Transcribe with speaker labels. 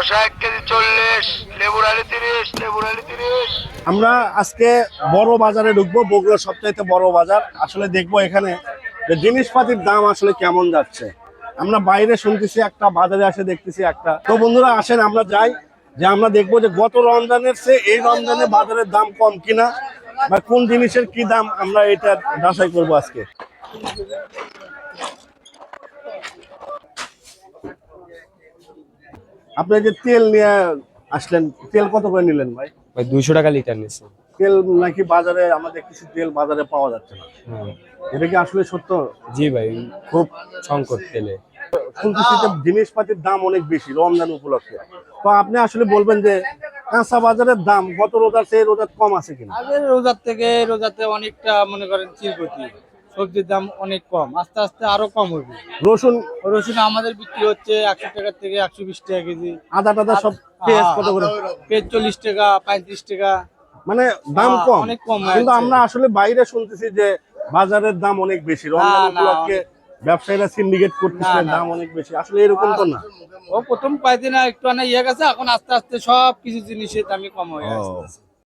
Speaker 1: শশা 1 কেজি 40, লেবুর আলু 30, লেবুর আলু 30।
Speaker 2: আমরা আজকে বড় বাজারে ঢুকবো, বগুড়া সবচাইতে বড় বাজার। আসলে দেখবো এখানে যে জিনিসপাতির দাম আসলে কেমন যাচ্ছে। আমরা বাইরে শুনতেছি একটা, বাজারে আসে দেখতেছি একটা। তো বন্ধুরা আসেন আমরা যাই, যে আমরা দেখবো যে গত রমজানের চেয়ে এই রমজানে বাজারের দাম কম কিনা, বা কোন জিনিসের কি দাম, আমরা এটা যাচাই করবো আজকে। আপনি যে তেল নিয়ে আসলেন, তেল কত করে নিলেন ভাই?
Speaker 3: ভাই 200 টাকা লিটার নিচ্ছে।
Speaker 2: তেল নাকি বাজারে, আমরা দেখতেছি তেল বাজারে পাওয়া যাচ্ছে না, এটা কি আসলে সত্য?
Speaker 3: জি ভাই, খুব সংকট তেলে।
Speaker 2: শুনতেছি যে জিনিসপাতির দাম অনেক বেশি রমজান উপলক্ষে। তো আপনি আসলে বলবেন যে কাঁচা বাজারের দাম গত রোজার চেয়ে রোজার কম আছে কিনা?
Speaker 4: আগের রোজার থেকে রোজাতে অনেকটা মনে করেন চিরগতি, সবজির দাম অনেক কম, আস্তে আস্তে আরো কম হবে।
Speaker 2: রসুন
Speaker 4: রসুন আমাদের বিক্রি হচ্ছে 100 টাকা থেকে 120 টাকা কেজি।
Speaker 2: আদা টাদা সব পেঁয়াজ কত করে?
Speaker 4: পেঁয়াজ 40 টাকা 35 টাকা,
Speaker 2: মানে দাম কম,
Speaker 4: অনেক কম
Speaker 2: কিন্তু
Speaker 4: আছে।
Speaker 2: আমরা আসলে বাইরে শুনতেছি যে বাজারের দাম অনেক বেশি রমজান
Speaker 4: না,
Speaker 2: উপলক্ষে, ব্যবসায়ীরা সিন্ডিকেট করতেছে,
Speaker 4: না।
Speaker 2: দাম অনেক বেশি। আসলে এরকম তো না।
Speaker 4: ও প্রথম কয়েকদিন একটু ইয়ে গেছে, এখন আস্তে আস্তে সব কিছু জিনিসের দামই কম হয়ে আসছে।